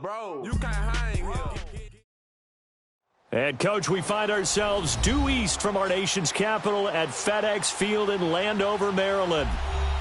Bro, you can't hang here. And, Coach, we find ourselves due east from our nation's capital at FedEx Field in Landover, Maryland.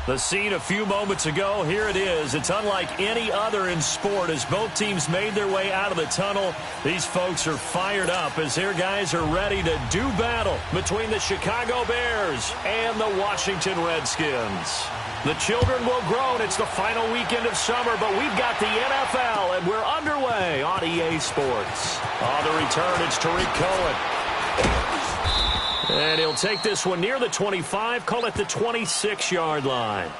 The scene a few moments ago, here it is. It's unlike any other in sport as both teams made their way out of the tunnel. These folks are fired up as their guys are ready to do battle between the Chicago Bears and the Washington Redskins. The children will groan. It's the final weekend of summer, but we've got the NFL, and we're underway on EA Sports. On the return, it's Tariq Cohen. And he'll take this one near the 25, call it the 26-yard line.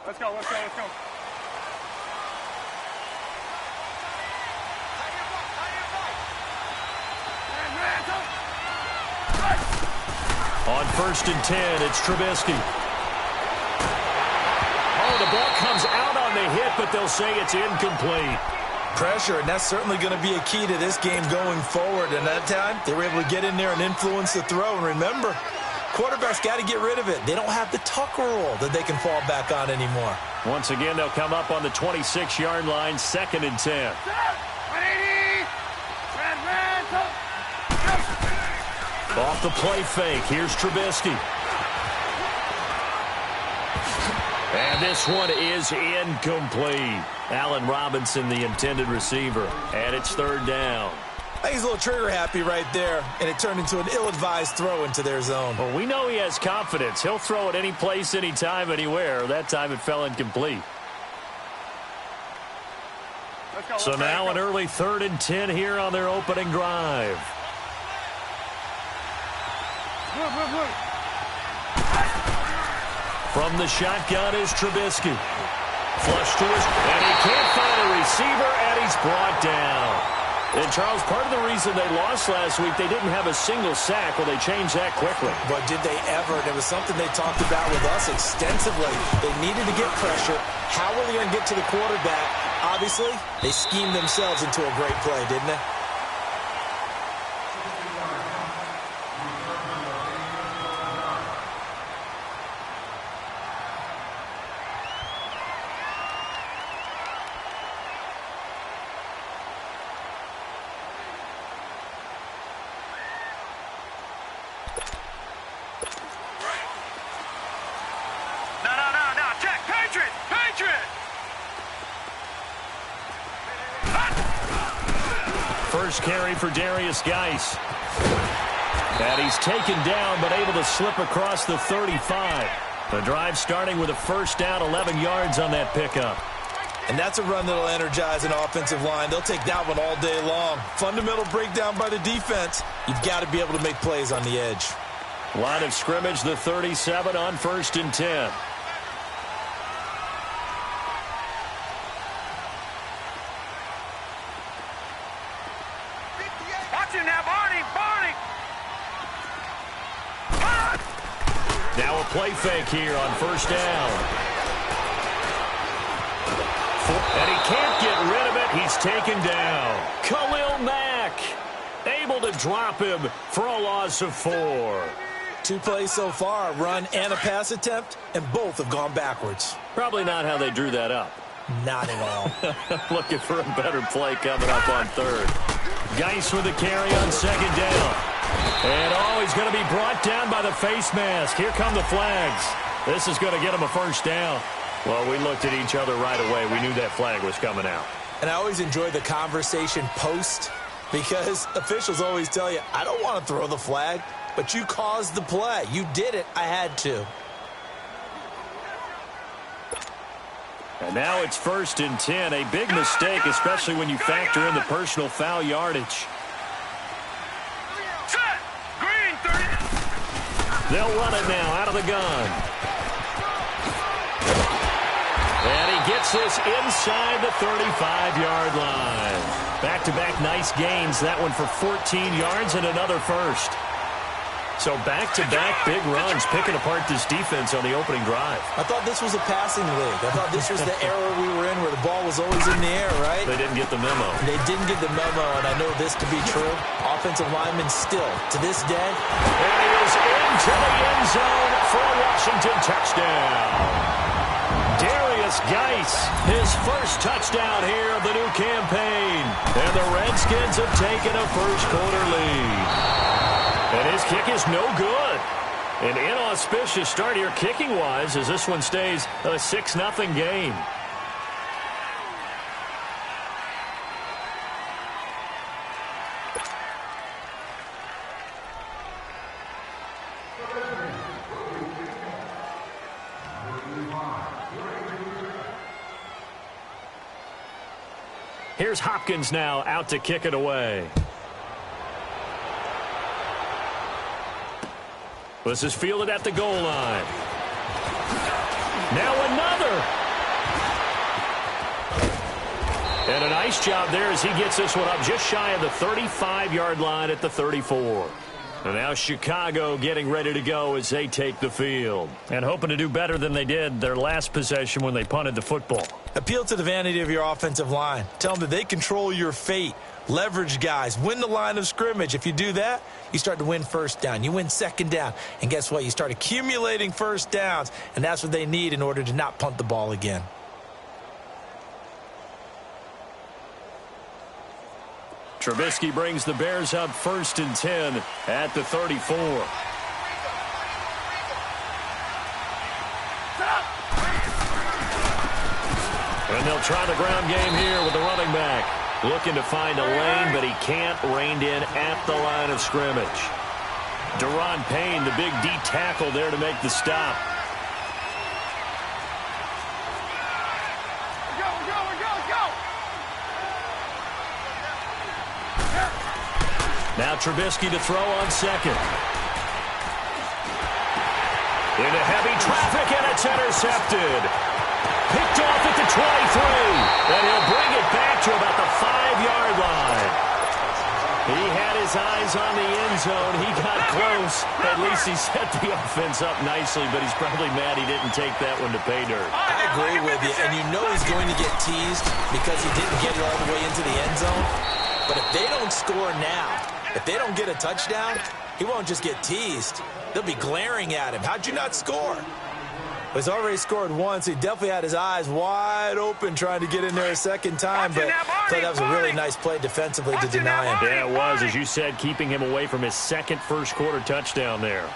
Let's go, let's go, let's go. On 1st and 10, it's Trubisky. Oh, the ball comes out on the hit, but they'll say it's incomplete. Pressure, and that's certainly going to be a key to this game going forward. And that time, they were able to get in there and influence the throw. And remember, quarterbacks got to get rid of it. They don't have the tuck rule that they can fall back on anymore. Once again, they'll come up on the 26-yard line, 2nd and 10. Off the play fake, here's Trubisky. And this one is incomplete. Allen Robinson, the intended receiver. And it's 3rd down. I think he's a little trigger happy right there, and it turned into an ill-advised throw into their zone. Well, we know he has confidence. He'll throw it any place, anytime, anywhere. That time it fell incomplete. So now an early 3rd and 10 here on their opening drive. From the shotgun is Trubisky. Flush to his, and he can't find a receiver, and he's brought down. And, Charles, part of the reason they lost last week, they didn't have a single sack. Well, they changed that quickly. But did they ever? And it was something they talked about with us extensively. They needed to get pressure. How were they going to get to the quarterback? Obviously, they schemed themselves into a great play, didn't they? First carry for Darius Geis. And he's taken down, but able to slip across the 35. The drive starting with a 1st down, 11 yards on that pickup. And that's a run that'll energize an offensive line. They'll take that one all day long. Fundamental breakdown by the defense. You've got to be able to make plays on the edge. Line of scrimmage, the 37 on 1st and 10. Now a play fake here on 1st down. And he can't get rid of it. He's taken down. Khalil Mack able to drop him for a loss of 4. 2 plays so far, a run and a pass attempt, and both have gone backwards. Probably not how they drew that up. Not at all. Looking for a better play coming up on 3rd. Geis with a carry on 2nd down. And, he's going to be brought down by the face mask. Here come the flags. This is going to get him a 1st down. Well, we looked at each other right away. We knew that flag was coming out. And I always enjoy the conversation post because officials always tell you, I don't want to throw the flag, but you caused the play. You did it. I had to. And now it's 1st and 10. A big mistake, especially when you factor in the personal foul yardage. They'll run it now out of the gun. And he gets this inside the 35-yard line. Back-to-back nice gains. That one for 14 yards and another 1st. So back-to-back big runs, picking apart this defense on the opening drive. I thought this was a passing league. I thought this was the era we were in where the ball was always in the air, right? They didn't get the memo. They didn't get the memo, and I know this to be true. Offensive linemen still, to this day. And he is into the end zone for a Washington touchdown. Darius Geis, his first touchdown here of the new campaign. And the Redskins have taken a first-quarter lead. And his kick is no good. An inauspicious start here kicking-wise as this one stays a 6-0 game. Here's Hopkins now out to kick it away. This is fielded at the goal line. Now another. And a nice job there as he gets this one up just shy of the 35-yard line at the 34. And now Chicago getting ready to go as they take the field. And hoping to do better than they did their last possession when they punted the football. Appeal to the vanity of your offensive line. Tell them that they control your fate. Leverage guys. Win the line of scrimmage. If you do that, you start to win first down. You win second down. And guess what? You start accumulating first downs. And that's what they need in order to not punt the ball again. Trubisky brings the Bears up 1st and 10 at the 34. And they'll try the ground game here with the running back. Looking to find a lane, but he can't. Reined in at the line of scrimmage. Deron Payne, the big D tackle there to make the stop. Now Trubisky to throw on second. Into heavy traffic, and it's intercepted. Picked off at the 23. And he'll bring it back to about the 5-yard line. He had his eyes on the end zone. He got close. At least he set the offense up nicely, but he's probably mad he didn't take that one to pay dirt. I agree with you, and you know he's going to get teased because he didn't get it all the way into the end zone. But if they don't score now, if they don't get a touchdown, he won't just get teased. They'll be glaring at him. How'd you not score? He's already scored once. He definitely had his eyes wide open trying to get in there a second time, but I thought that was a really nice play defensively to deny him. Yeah, it was, as you said, keeping him away from his second first-quarter touchdown there.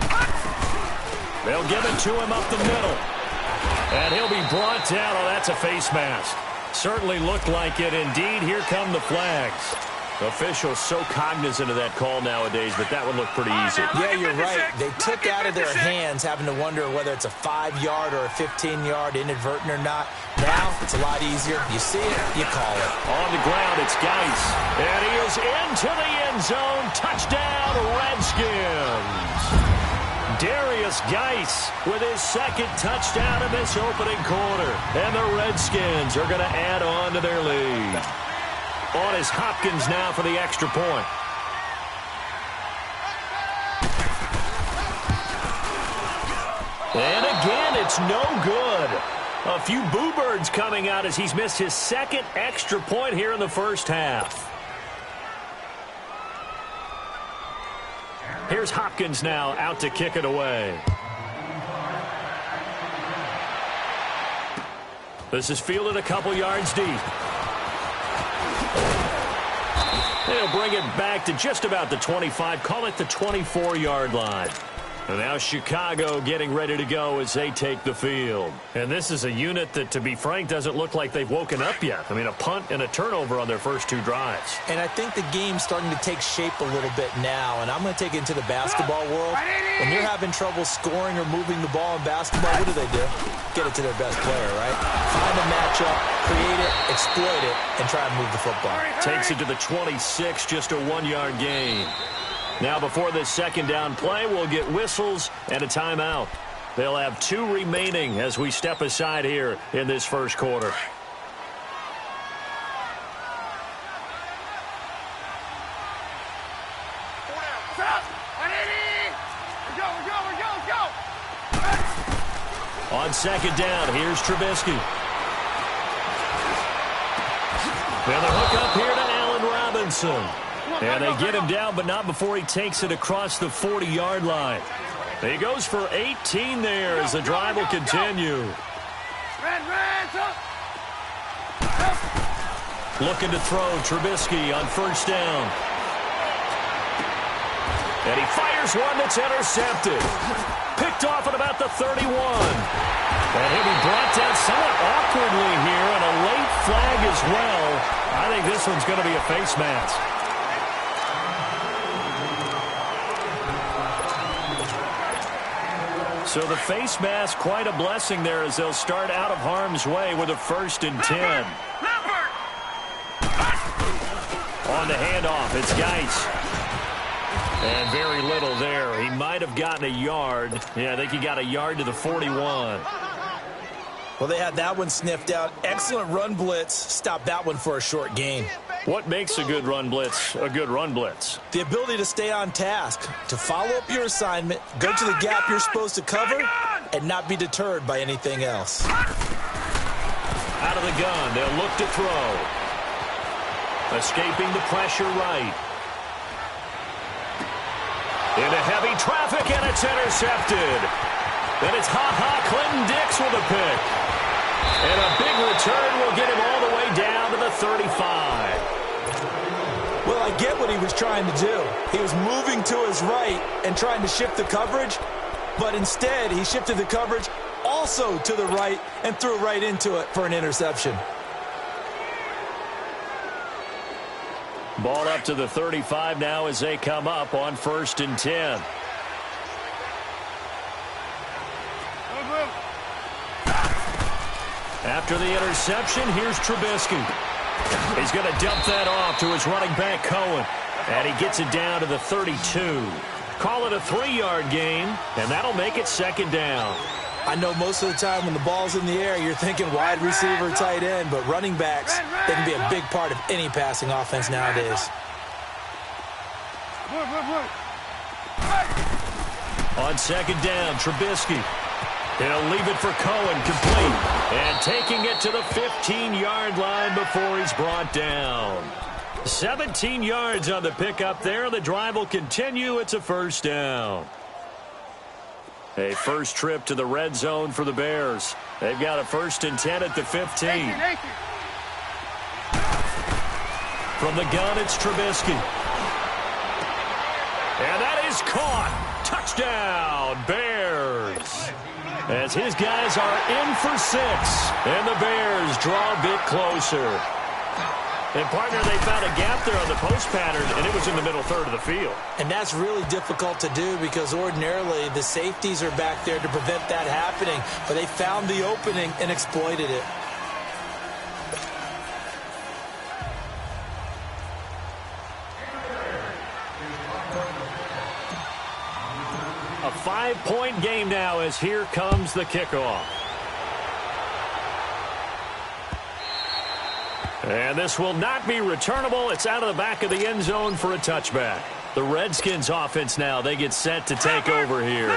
They'll give it to him up the middle. And he'll be brought down. Oh, that's a face mask. Certainly looked like it. Indeed, here come the flags. Officials so cognizant of that call nowadays, but that would look pretty easy. Yeah, you're right. They took out of their hands having to wonder whether it's a 5-yard or a 15-yard inadvertent or not. Now, it's a lot easier. You see it, you call it. On the ground, it's Geis. And he is into the end zone. Touchdown, Redskins. Darius Geis with his second touchdown in this opening quarter. And the Redskins are going to add on to their lead. On is Hopkins now for the extra point. And again, it's no good. A few boo birds coming out as he's missed his second extra point here in the first half. Here's Hopkins now out to kick it away. This is fielded a couple yards deep. They'll bring it back to just about the 25, call it the 24-yard line. And now Chicago getting ready to go as they take the field. And this is a unit that, to be frank, doesn't look like they've woken up yet. I mean, a punt and a turnover on their first two drives. And I think the game's starting to take shape a little bit now, and I'm going to take it into the basketball world. When you're having trouble scoring or moving the ball in basketball, what do? Get it to their best player, right? Find a matchup, create it, exploit it, and try and move the football. Takes it to the 26, just a 1-yard gain. Now before this second down play, we'll get whistles and a timeout. They'll have 2 remaining as we step aside here in this first quarter. second down. Here's Trubisky. And the hook up here to Allen Robinson. And they get him down, but not before he takes it across the 40-yard line. He goes for 18 there as the drive will continue. Looking to throw Trubisky on first down. And he fires one that's intercepted. Picked off at about the 31. And he'll be brought down somewhat awkwardly here, and a late flag as well. I think this one's going to be a face mask. So the face mask, quite a blessing there as they'll start out of harm's way with a 1st and 10. On the handoff, it's Geis. And very little there. He might have gotten a yard. Yeah, I think he got a yard to the 41. Well, they had that one sniffed out. Excellent run blitz. Stopped that one for a short gain. What makes a good run blitz a good run blitz? The ability to stay on task, to follow up your assignment, go to the gap you're supposed to cover, and not be deterred by anything else. Out of the gun, they'll look to throw. Escaping the pressure right. Into heavy traffic, and it's intercepted. Then it's Clinton Dix with a pick. And a big return will get him all the way down to the 35. Well, I get what he was trying to do. He was moving to his right and trying to shift the coverage, but instead he shifted the coverage also to the right and threw right into it for an interception. Ball up to the 35 now as they come up on 1st and 10. After the interception, here's Trubisky. He's going to dump that off to his running back, Cohen. And he gets it down to the 32. Call it a 3-yard gain, and that'll make it 2nd down. I know most of the time when the ball's in the air, you're thinking wide receiver, tight end, but running backs, they can be a big part of any passing offense nowadays. On 2nd down, Trubisky. He'll leave it for Cohen, complete. And taking it to the 15-yard line before he's brought down. 17 yards on the pickup there. The drive will continue. It's a 1st down. A first trip to the red zone for the Bears. They've got a 1st and 10 at the 15. From the gun, it's Trubisky. And that is caught. Touchdown, Bears. As his guys are in for 6. And the Bears draw a bit closer. And, partner, they found a gap there on the post pattern, and it was in the middle third of the field. And that's really difficult to do because ordinarily the safeties are back there to prevent that happening. But they found the opening and exploited it. A 5-point game now as here comes the kickoff. And this will not be returnable. It's out of the back of the end zone for a touchback. The Redskins offense now, they get set to take over here.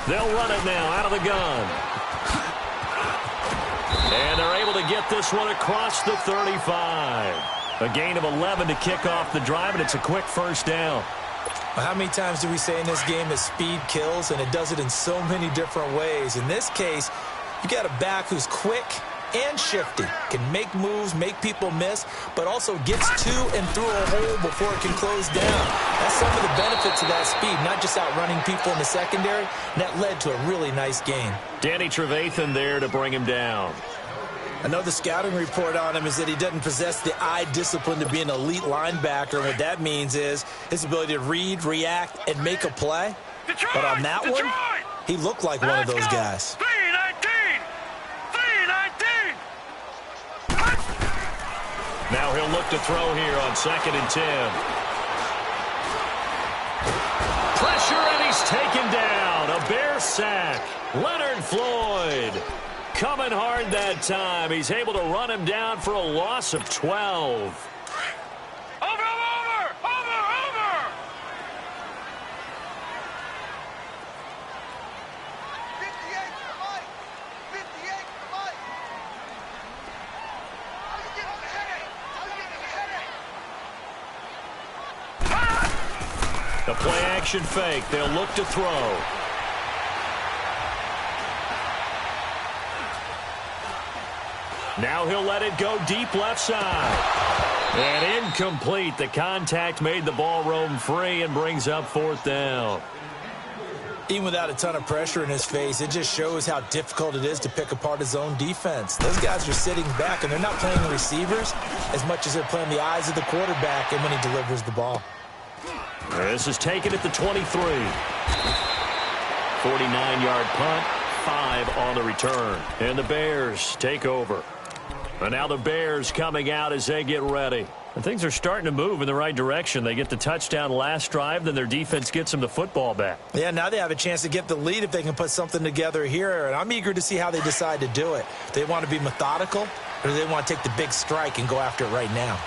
They'll run it now out of the gun. And they're able to get this one across the 35. A gain of 11 to kick off the drive, and it's a quick 1st down. How many times do we say in this game that speed kills, and it does it in so many different ways? In this case, you got a back who's quick and shifty, can make moves, make people miss, but also gets to and through a hole before it can close down. That's some of the benefits of that speed, not just outrunning people in the secondary, and that led to a really nice gain. Danny Trevathan there to bring him down. I know the scouting report on him is that he doesn't possess the eye discipline to be an elite linebacker. What that means is his ability to read, react, and make a play. But on that one, he looked like one of those guys. 319! Now he'll look to throw here on 2nd and 10. Pressure, and he's taken down. A Bear sack. Leonard Floyd. Coming hard that time. He's able to run him down for a loss of 12. Over! The play-action fake. They'll look to throw. Now he'll let it go deep left side. And incomplete. The contact made the ball roam free and brings up 4th down. Even without a ton of pressure in his face, it just shows how difficult it is to pick apart his own defense. Those guys are sitting back, and they're not playing the receivers as much as they're playing the eyes of the quarterback and when he delivers the ball. This is taken at the 23. 49-yard punt, 5 on the return. And the Bears take over. And now the Bears coming out as they get ready. And things are starting to move in the right direction. They get the touchdown last drive, then their defense gets them the football back. Yeah, now they have a chance to get the lead if they can put something together here. And I'm eager to see how they decide to do it. Do they want to be methodical, or do they want to take the big strike and go after it right now?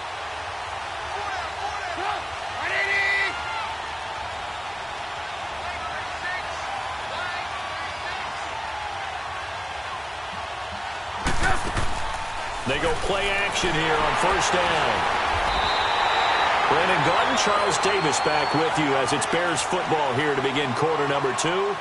They go play action here on 1st down. Brandon Gordon, Charles Davis back with you as it's Bears football here to begin quarter number 2.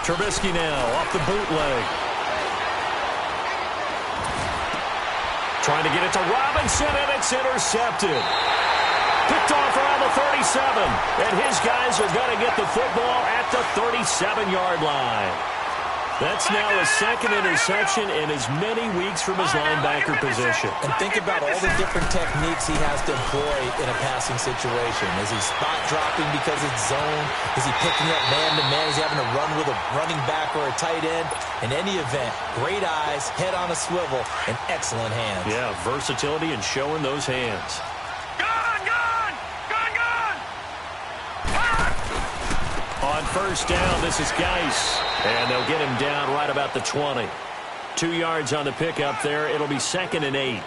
Trubisky now off the bootleg. Trying to get it to Robinson, and it's intercepted. Picked off around the 37, and his guys are going to get the football at the 37-yard line. That's now his 2nd interception in as many weeks from his linebacker position. And think about all the different techniques he has to employ in a passing situation. Is he spot dropping because it's zone? Is he picking up man-to-man? Is he having to run with a running back or a tight end? In any event, great eyes, head on a swivel, and excellent hands. Yeah, versatility and showing those hands. On 1st down, this is Geis. And they'll get him down right about the 20. 2 yards on the pickup there. It'll be 2nd and 8.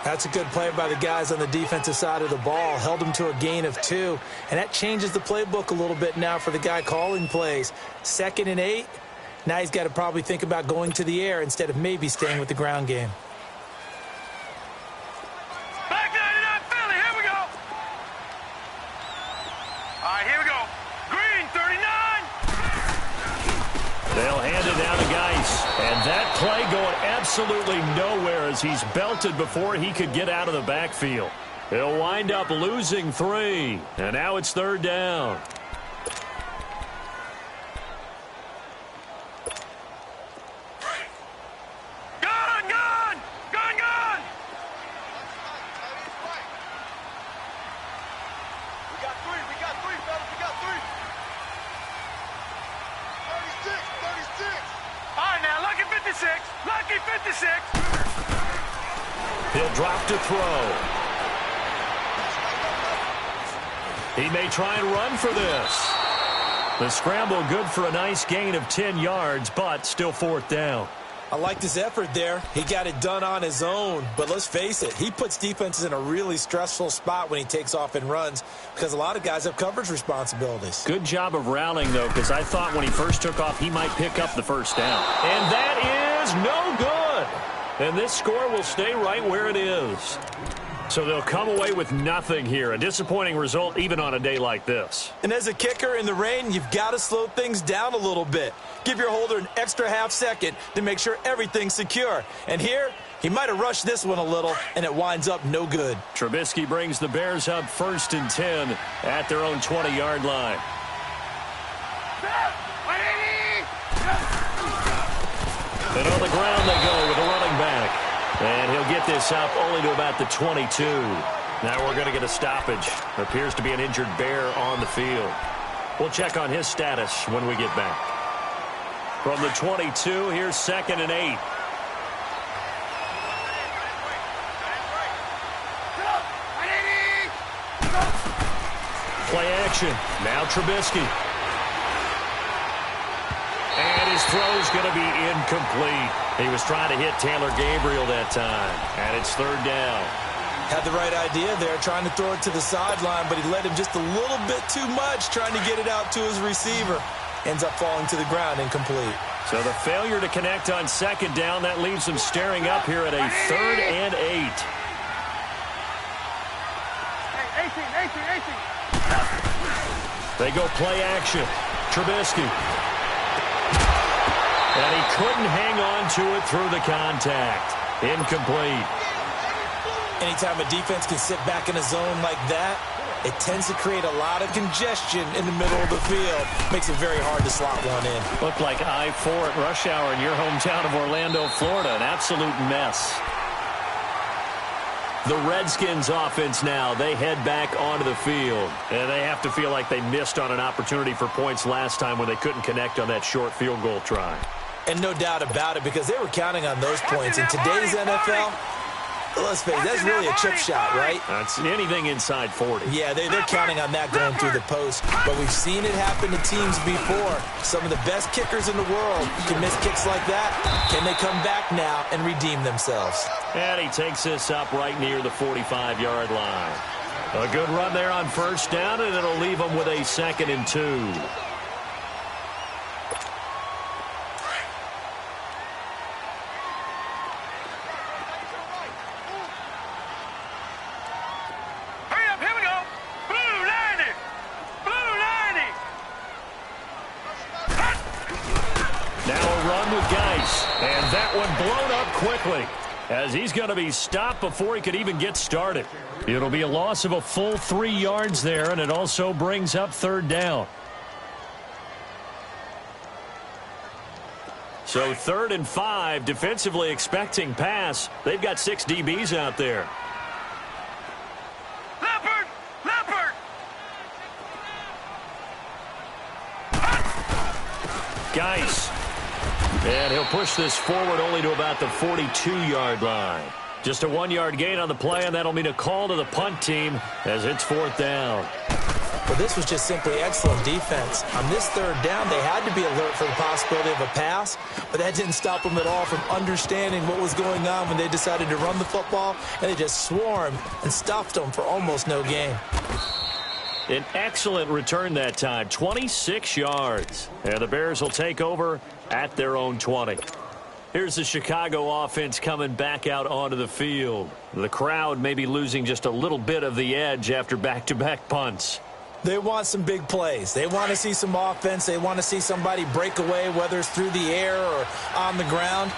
That's a good play by the guys on the defensive side of the ball. Held him to a gain of 2. And that changes the playbook a little bit now for the guy calling plays. 2nd and 8. Now he's got to probably think about going to the air instead of maybe staying with the ground game. Back 99 Philly, here we go. All right, here we go. Green, 39. They'll hand it down to Geis. And that play going absolutely nowhere as he's belted before he could get out of the backfield. He'll wind up losing 3. And now it's 3rd down. Lucky 56. He'll drop to throw. He may try and run for this. The scramble good for a nice gain of 10 yards, but still 4th down. I liked his effort there. He got it done on his own. But let's face it, he puts defenses in a really stressful spot when he takes off and runs because a lot of guys have coverage responsibilities. Good job of rallying, though, because I thought when he first took off, he might pick up the 1st down. And that is no good. And this score will stay right where it is. So they'll come away with nothing here. A disappointing result even on a day like this. And as a kicker in the rain, you've got to slow things down a little bit. Give your holder an extra half second to make sure everything's secure. And here, he might have rushed this one a little, and it winds up no good. Trubisky brings the Bears up 1st and 10 at their own 20-yard line. And on the ground they go with a running back. And he'll get this up only to about the 22. Now we're going to get a stoppage. Appears to be an injured Bear on the field. We'll check on his status when we get back. From the 22, here's 2nd and 8. Play action. Now Trubisky. His throw's going to be incomplete. He was trying to hit Taylor Gabriel that time, and it's third down. Had the right idea there, trying to throw it to the sideline, but he led him just a little bit too much, trying to get it out to his receiver. Ends up falling to the ground, incomplete. So the failure to connect on second down, that leaves them staring up here at a 3rd and 8. They go play action. Trubisky. And he couldn't hang on to it through the contact. Incomplete. Anytime a defense can sit back in a zone like that, it tends to create a lot of congestion in the middle of the field. Makes it very hard to slot one in. Looked like I-4 at rush hour in your hometown of Orlando, Florida. An absolute mess. The Redskins offense now, they head back onto the field. And they have to feel like they missed on an opportunity for points last time when they couldn't connect on that short field goal try. And no doubt about it, because they were counting on those points. In today's NFL, let's face it, that's really a chip shot, right? That's anything inside 40. Yeah, they're counting on that going through the post. But we've seen it happen to teams before. Some of the best kickers in the world can miss kicks like that. Can they come back now and redeem themselves? And he takes this up right near the 45-yard line. A good run there on first down, and it'll leave them with a 2nd and 2. Quickly, as he's going to be stopped before he could even get started. It'll be a loss of a full 3 yards there, and it also brings up 3rd down. So 3rd and 5, defensively expecting pass. They've got 6 DBs out there. Leopard! Geis. And he'll push this forward only to about the 42-yard line. Just a 1-yard gain on the play, and that'll mean a call to the punt team as it's 4th down. Well, this was just simply excellent defense. On this 3rd down, they had to be alert for the possibility of a pass, but that didn't stop them at all from understanding what was going on when they decided to run the football, and they just swarmed and stuffed them for almost no gain. An excellent return that time, 26 yards. And the Bears will take over at their own 20. Here's the Chicago offense coming back out onto the field. The crowd may be losing just a little bit of the edge after back-to-back punts. They want some big plays. They want to see some offense. They want to see somebody break away, whether it's through the air or on the ground.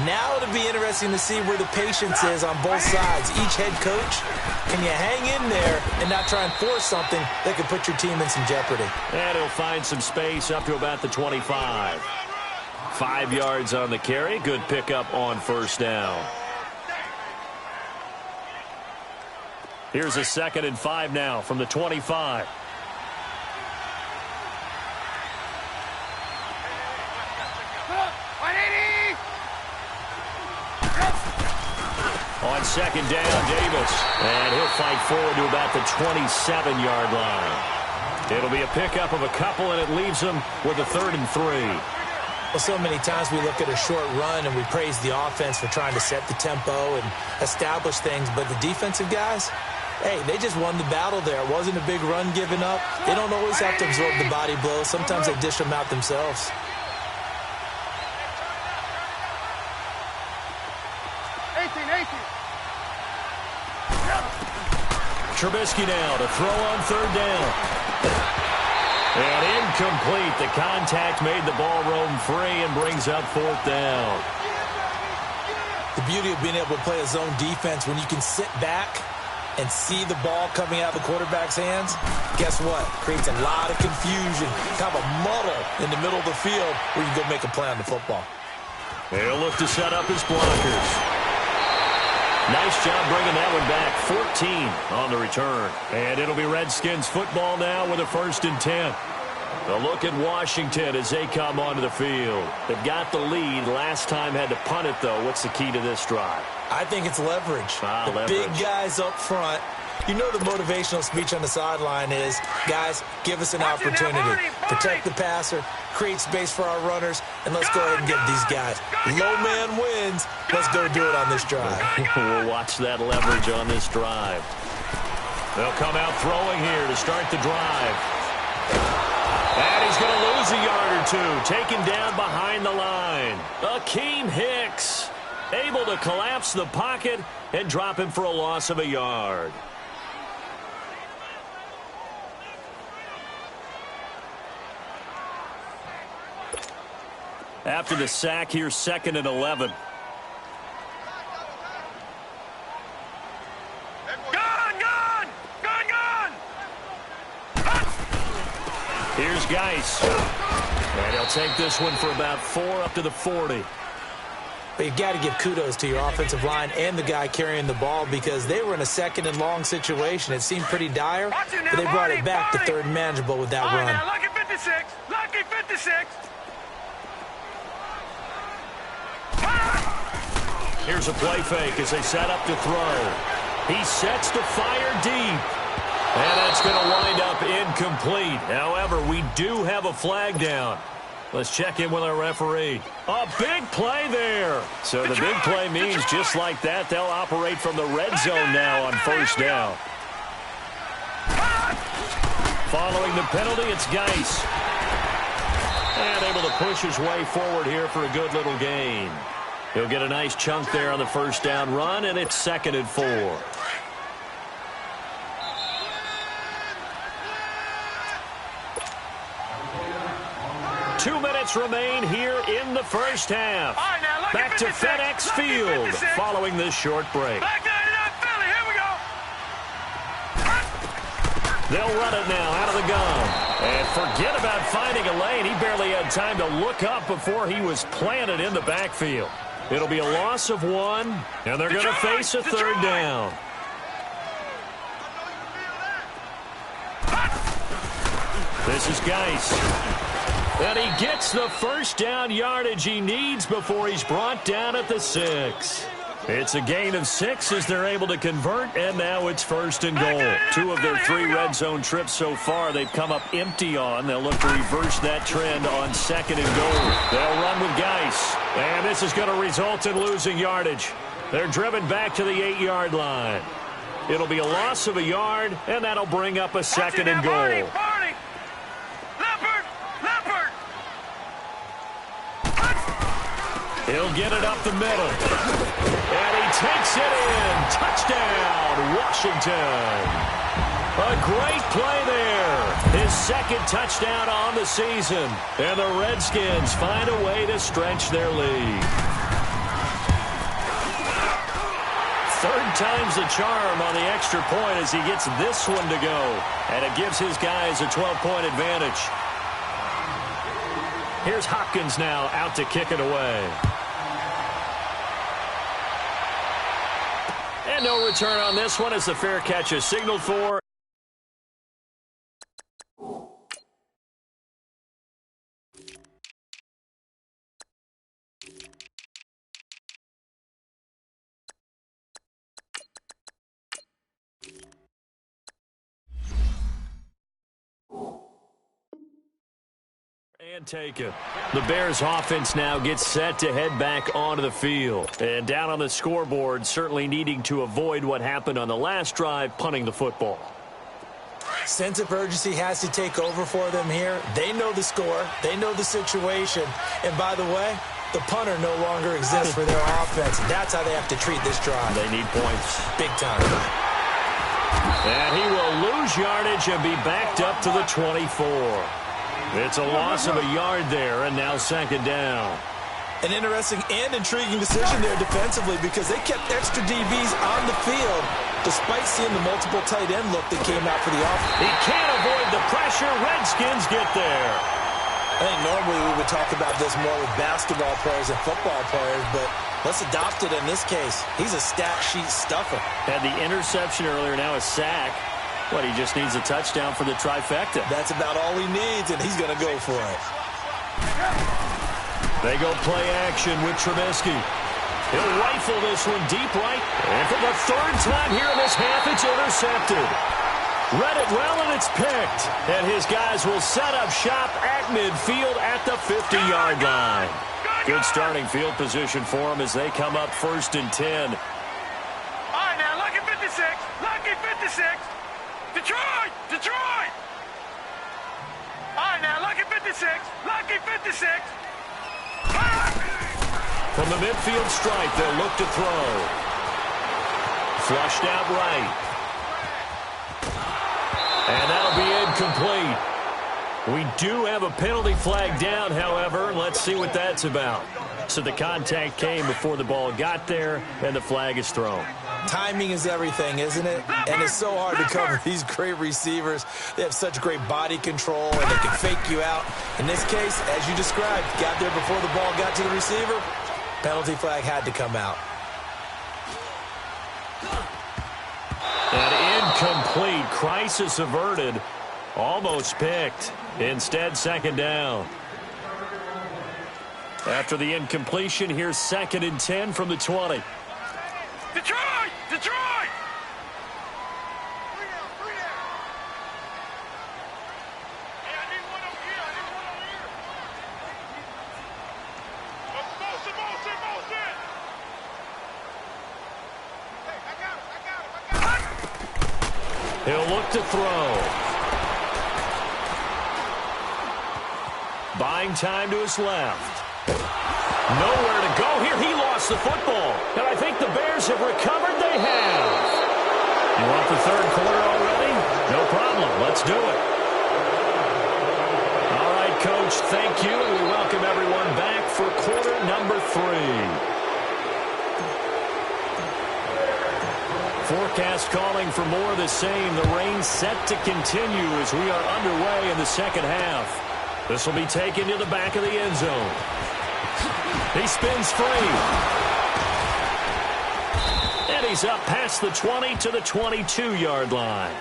Now it'll be interesting to see where the patience is on both sides. Each head coach, can you hang in there and not try and force something that could put your team in some jeopardy? And he'll find some space up to about the 25. 5 yards on the carry. Good pickup on first down. Here's a 2nd and 5 now from the 25. On 2nd down, Davis. And he'll fight forward to about the 27-yard line. It'll be a pickup of a couple, and it leaves them with a 3rd and 3. Well, so many times we look at a short run and we praise the offense for trying to set the tempo and establish things, but the defensive guys, hey, they just won the battle there. It wasn't a big run given up. They don't always have to absorb the body blows. Sometimes they dish them out themselves. Trubisky now to throw on 3rd down. And incomplete. The contact made the ball roam free and brings up 4th down. The beauty of being able to play a zone defense when you can sit back and see the ball coming out of the quarterback's hands, guess what? Creates a lot of confusion, kind of a muddle in the middle of the field where you can go make a play on the football. They'll look to set up his blockers. Nice job bringing that one back. 14 on the return. And it'll be Redskins football now with a 1st and 10. A look at Washington as they come onto the field. They've got the lead. Last time had to punt it, though. What's the key to this drive? I think it's leverage. Leverage. Big guys up front. You know the motivational speech on the sideline is, guys, give us an opportunity. Protect the passer, create space for our runners, and let's go ahead and get these guys. Low man wins. Let's go do it on this drive. We'll watch that leverage on this drive. They'll come out throwing here to start the drive. And he's going to lose a yard or two, taken down behind the line. Akeem Hicks able to collapse the pocket and drop him for a loss of a yard. After the sack, here's 2nd and 11. Here's Geis. And he'll take this one for about 4 up to the 40. But you've got to give kudos to your offensive line and the guy carrying the ball because they were in a 2nd and long situation. It seemed pretty dire, but they brought it back to 3rd and manageable with that run. Now, lucky 56. Lucky 56. Here's a play fake as they set up to throw. He sets to fire deep. And that's going to wind up incomplete. However, we do have a flag down. Let's check in with our referee. A big play there. So the big play means just like that, they'll operate from the red zone now on 1st down. Following the penalty, it's Geis. And able to push his way forward here for a good little gain. He'll get a nice chunk there on the 1st down run, and it's 2nd and 4. Two minutes remain here in the 1st half. Back to FedEx Field following this short break. They'll run it now out of the gun. And forget about finding a lane. He barely had time to look up before he was planted in the backfield. It'll be a loss of 1, and they're going to face a 3rd down. This is Geis. And he gets the 1st down yardage he needs before he's brought down at the 6. It's a gain of 6 as they're able to convert, and now it's 1st and goal. 2 of their 3 red zone trips so far they've come up empty on. They'll look to reverse that trend on 2nd and goal. They'll run with Geis, and this is going to result in losing yardage. They're driven back to the 8-yard line. It'll be a loss of a yard, and that'll bring up a 2nd and goal. He'll get it up the middle. And he takes it in. Touchdown, Washington. A great play there. His 2nd touchdown on the season. And the Redskins find a way to stretch their lead. 3rd time's the charm on the extra point as he gets this one to go. And it gives his guys a 12-point advantage. Here's Hopkins now out to kick it away. And no return on this one as the fair catch is signaled for. And take it. The Bears offense now gets set to head back onto the field. And down on the scoreboard, certainly needing to avoid what happened on the last drive, punting the football. Sense of urgency has to take over for them here. They know the score. They know the situation. And by the way, the punter no longer exists for their offense. That's how they have to treat this drive. They need points. Big time. And he will lose yardage and be backed up to the 24. It's a loss of a yard there, and now 2nd down. An interesting and intriguing decision there defensively because they kept extra DBs on the field despite seeing the multiple tight end look that came out for the offense. He can't avoid the pressure. Redskins get there. I think normally we would talk about this more with basketball players and football players, but let's adopt it in this case. He's a stat sheet stuffer. Had the interception earlier, now a sack. What, he just needs a touchdown for the trifecta. That's about all he needs, and he's going to go for it. They go play action with Trubisky. He'll rifle this one deep right. And for the 3rd time here in this half, it's intercepted. Read it well, and it's picked. And his guys will set up shop at midfield at the 50-yard line. Good starting field position for them as they come up 1st and 10. All right, now, lucky 56. Lucky 56. Detroit! Detroit! All right, now, lucky 56. Lucky 56. From the midfield stripe, they'll look to throw. Flushed out right. And that'll be incomplete. We do have a penalty flag down, however. Let's see what that's about. So the contact came before the ball got there, and the flag is thrown. Timing is everything, isn't it? And it's so hard to cover these great receivers. They have such great body control, and they can fake you out. In this case, as you described, got there before the ball got to the receiver. Penalty flag had to come out. An incomplete. Crisis averted. Almost picked. Instead, 2nd down. After the incompletion, here's 2nd and 10 from the 20. Detroit! Detroit! He'll look to throw. Buying time to his left. Nowhere to go here. He lost the football. And I think the Bears have recovered. They have. You want the 3rd quarter already? No problem. Let's do it. All right, Coach, thank you. And we welcome everyone back for quarter number 3. Forecast calling for more of the same. The rain set to continue as we are underway in the 2nd half. This will be taken to the back of the end zone. He spins free. And he's up past the 20 to the 22-yard line.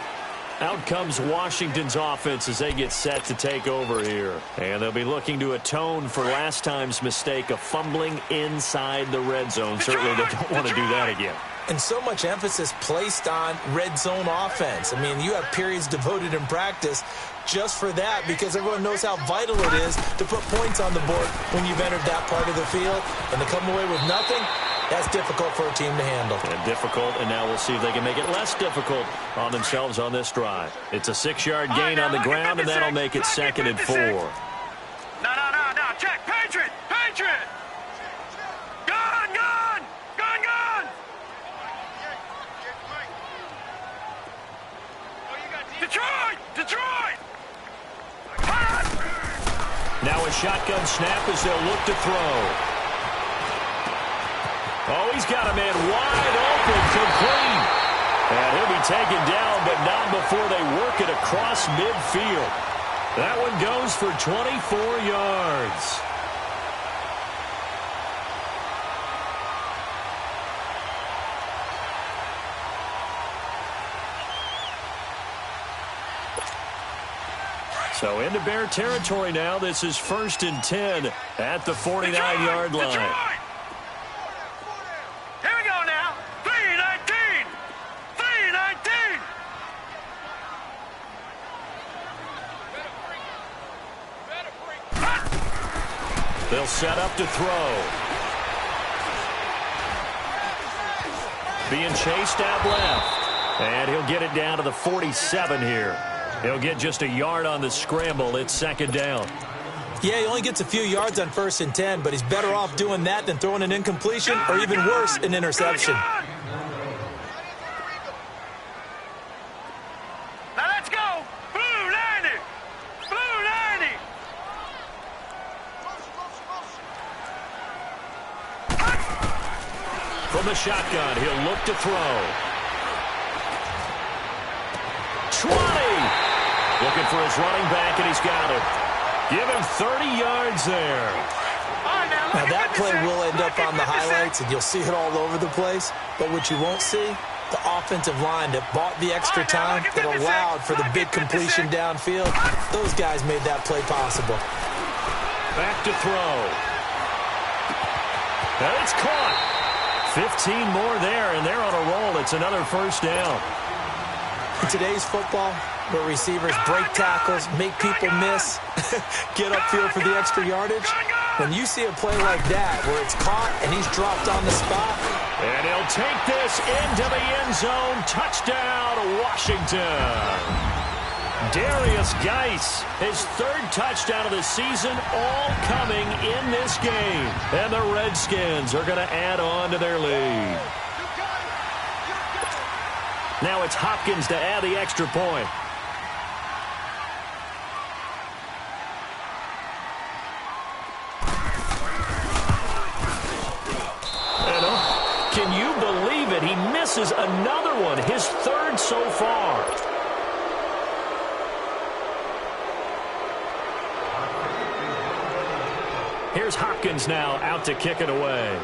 Out comes Washington's offense as they get set to take over here. And they'll be looking to atone for last time's mistake of fumbling inside the red zone. Certainly they don't want to do that again. And so much emphasis placed on red zone offense. I mean, you have periods devoted in practice just for that because everyone knows how vital it is to put points on the board when you've entered that part of the field. And to come away with nothing, that's difficult for a team to handle. And difficult, and now we'll see if they can make it less difficult on themselves on this drive. It's a 6-yard gain on the ground, and that'll make it 2nd and 4. No. Check. Patriot. Patriot. Gun. Detroit. Now a shotgun snap as they'll look to throw. Oh, he's got a man wide open, complete. And he'll be taken down, but not before they work it across midfield. That one goes for 24 yards. So into Bear territory now. This is 1st and 10 at the 49-yard line. Detroit! Here we go now. 3-19. 3-19. They'll set up to throw. Being chased out left. And he'll get it down to the 47 here. He'll get just a yard on the scramble. It's 2nd down. Yeah, he only gets a few yards on 1st and 10, but he's better off doing that than throwing an incompletion or even worse, an interception. Now let's go. Blue 90. Blue 90. From the shotgun, he'll look to throw. 20. Looking for his running back, and he's got it. Give him 30 yards there. Now that play will end up on the highlights, and you'll see it all over the place. But what you won't see, the offensive line that bought the extra time, that allowed for the big completion downfield. Those guys made that play possible. Back to throw. And it's caught. 15 more there, and they're on a roll. It's another 1st down. In today's football, where receivers break tackles, make people miss, get upfield for the extra yardage, when you see a play like that where it's caught and he's dropped on the spot. And he'll take this into the end zone. Touchdown, Washington. Darius Geis, his third touchdown of the season, all coming in this game. And the Redskins are going to add on to their lead. Now it's Hopkins to add the extra point. And can you believe it? He misses another one, his third so far. Here's Hopkins now out to kick it away.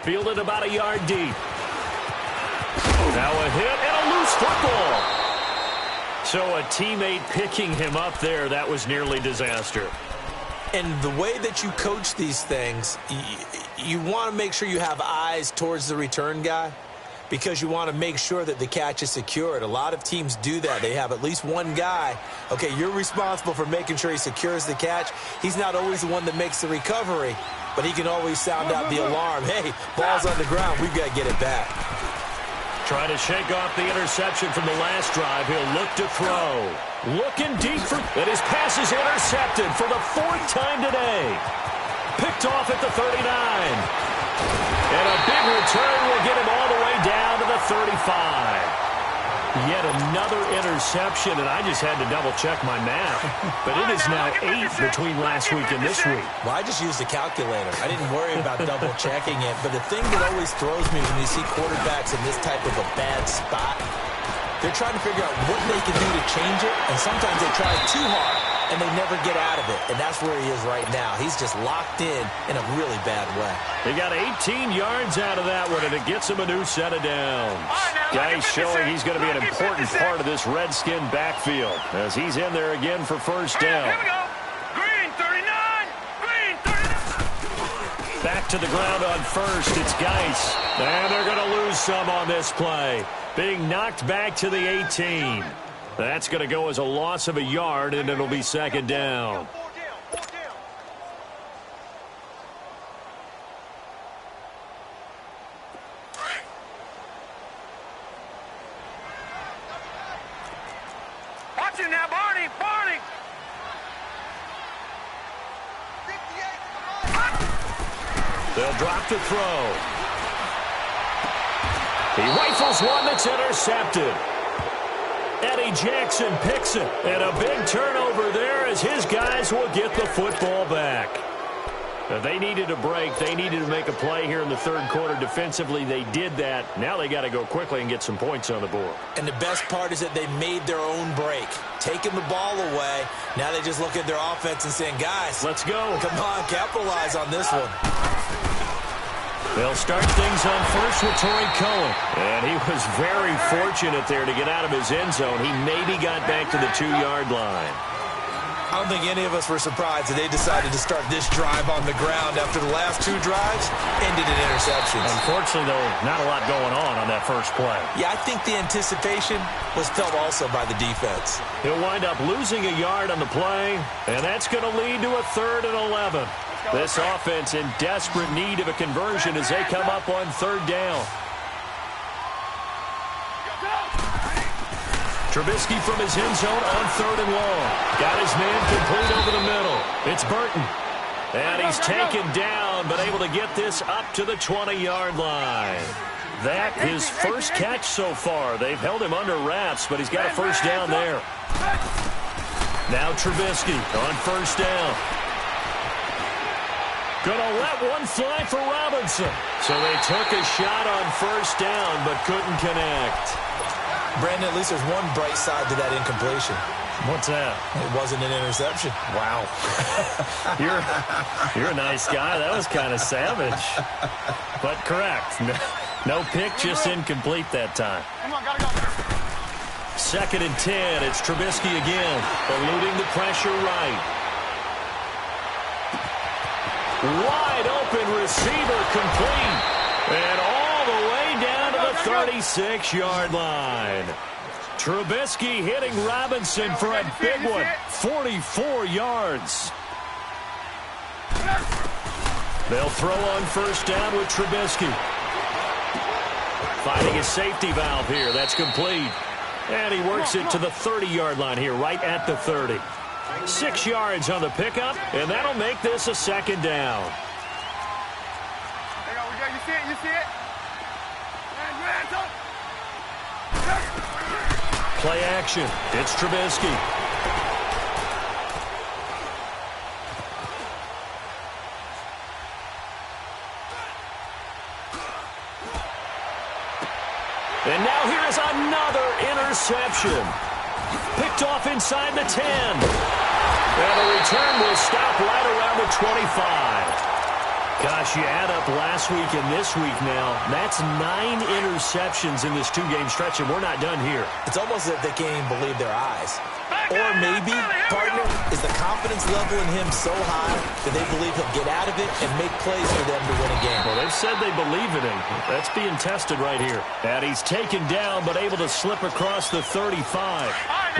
Fielded about a yard deep. Now a hit and a loose football. So a teammate picking him up there, that was nearly disaster. And the way that you coach these things, you want to make sure you have eyes towards the return guy, because you want to make sure that the catch is secured. A lot of teams do that. They have at least one guy. Okay, you're responsible for making sure he secures the catch. He's not always the one that makes the recovery, but he can always sound out the alarm. Hey, ball's on the ground. We've got to get it back. Trying to shake off the interception from the last drive. He'll look to throw. Looking deep for... And his pass is intercepted for the fourth time today. Picked off at the 39. And a big return will get him all the way down to the 35. Yet another interception, and I just had to double-check my math. But it is now 8 between last week and this week. Well, I just used a calculator. I didn't worry about double-checking it. But the thing that always throws me when you see quarterbacks in this type of a bad spot, they're trying to figure out what they can do to change it, and sometimes they try too hard, and they never get out of it. And that's where he is right now. He's just locked in a really bad way. He got 18 yards out of that one, and it gets him a new set of downs. Guys showing he's going to be an important part of this Redskin backfield as he's in there again for first down. Here we go. Green 39. Green 39. Back to the ground on first. It's Geis. And they're going to lose some on this play. Being knocked back to the 18. That's going to go as a loss of a yard, and it'll be second down. Watch it now, Barney. Barney. They'll drop to throw. He rifles one that's intercepted. Eddie Jackson picks it. And a big turnover there as his guys will get the football back. Now, they needed a break. They needed to make a play here in the third quarter. Defensively, they did that. Now they got to go quickly and get some points on the board. And the best part is that they made their own break. Taking the ball away. Now they just look at their offense and saying, guys, let's go. Come on, capitalize on this one. They'll start things on first with Torrey Cohen. And he was very fortunate there to get out of his end zone. He maybe got back to the 2-yard line. I don't think any of us were surprised that they decided to start this drive on the ground after the last 2 drives ended in interceptions. Unfortunately, though, not a lot going on that first play. Yeah, I think the anticipation was felt also by the defense. He'll wind up losing a yard on the play, and that's going to lead to a 3rd and 11. This offense in desperate need of a conversion as they come up on 3rd down. Trubisky from his end zone on 3rd and long. Got his man complete over the middle. It's Burton. And he's taken down, but able to get this up to the 20-yard line. That his first catch so far. They've held him under wraps, but he's got a first down there. Now Trubisky on 1st down. Gonna let one fly for Robinson. So they took a shot on 1st down, but couldn't connect. Brandon, at least there's one bright side to that incompletion. What's that? It wasn't an interception. Wow. You're a nice guy. That was kind of savage. But correct. No pick, just incomplete that time. Come on, gotta go. 2nd and 10. It's Trubisky again, eluding the pressure right. Wide open receiver complete. And all the way 36-yard line. Trubisky hitting Robinson for a big one, 44 yards. They'll throw on first down with Trubisky. Finding his safety valve here. That's complete. And he works it to the 30-yard line here, right at the 30. 6 yards on the pickup, and that'll make this a second down. You see it? You see it? Play action. It's Trubisky. And now here is another interception. Picked off inside the 10. And the return will stop right around the 25. Gosh, you add up last week and this week now, that's 9 interceptions in this two-game stretch, and we're not done here. It's almost as if they can't even believe their eyes. Or maybe, partner, is the confidence level in him so high that they believe he'll get out of it and make plays for them to win a game. Well, they've said they believe in him. That's being tested right here. And he's taken down but able to slip across the 35.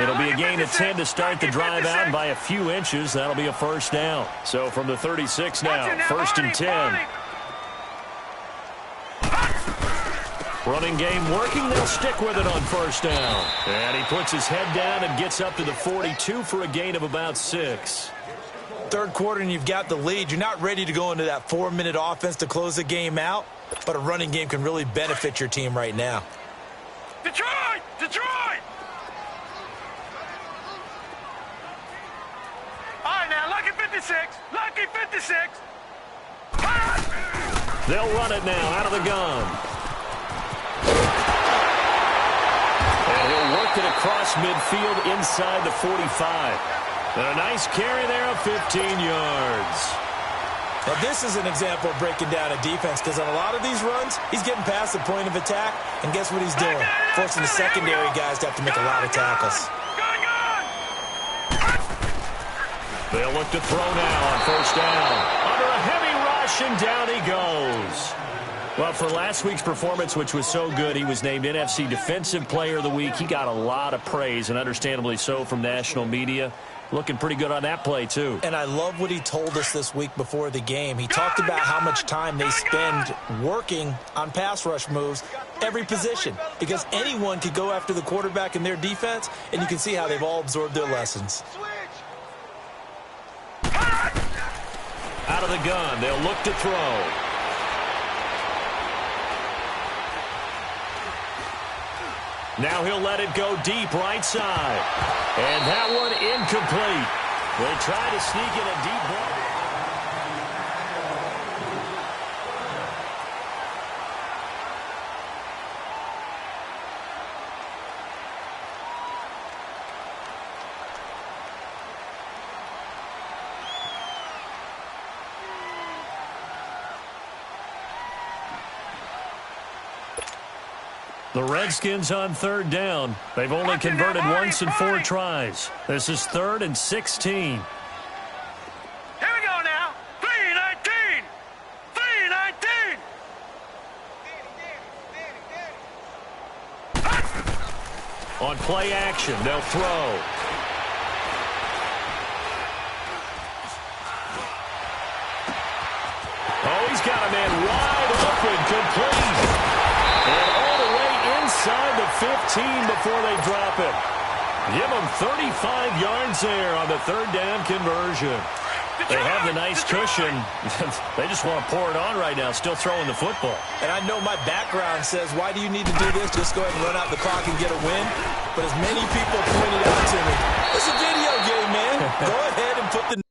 It'll be a gain of 10 to start the drive out, and by a few inches, that'll be a first down. So from the 36 now, first and 10. Running game working. They'll stick with it on first down. And he puts his head down and gets up to the 42 for a gain of about 6. Third quarter and you've got the lead. You're not ready to go into that 4-minute offense to close the game out, but a running game can really benefit your team right now. Detroit! Detroit! All right, now, lucky 56. Lucky 56. They'll run it now out of the gun. And he'll work it across midfield inside the 45. And a nice carry there of 15 yards. Now, this is an example of breaking down a defense, because on a lot of these runs, he's getting past the point of attack, and guess what he's doing? Forcing the secondary guys to have to make a lot of tackles. They'll look to throw now on first down. Under a heavy rush, and down he goes. Well, for last week's performance, which was so good, he was named NFC Defensive Player of the Week. He got a lot of praise, and understandably so, from national media. Looking pretty good on that play, too. And I love what he told us this week before the game. He talked about how much time they spend working on pass rush moves, every position, because anyone could go after the quarterback in their defense, and you can see how they've all absorbed their lessons. Out of the gun, they'll look to throw. Now he'll let it go deep right side. And that one incomplete. They try to sneak in a deep ball. The Redskins on third down. They've only converted once in 4 tries. This is 3rd and 16. Here we go now. 3-19. 3-19. On play action, they'll throw. Oh, he's got a man wide open, complete. And all the way inside the 15 before they drop it. Give them 35 yards there on the 3rd down conversion. They have the nice cushion. They just want to pour it on right now, still throwing the football. And I know my background says, why do you need to do this? Just go ahead and run out the clock and get a win. But as many people pointed out to me, it's a video game, man. Go ahead and put the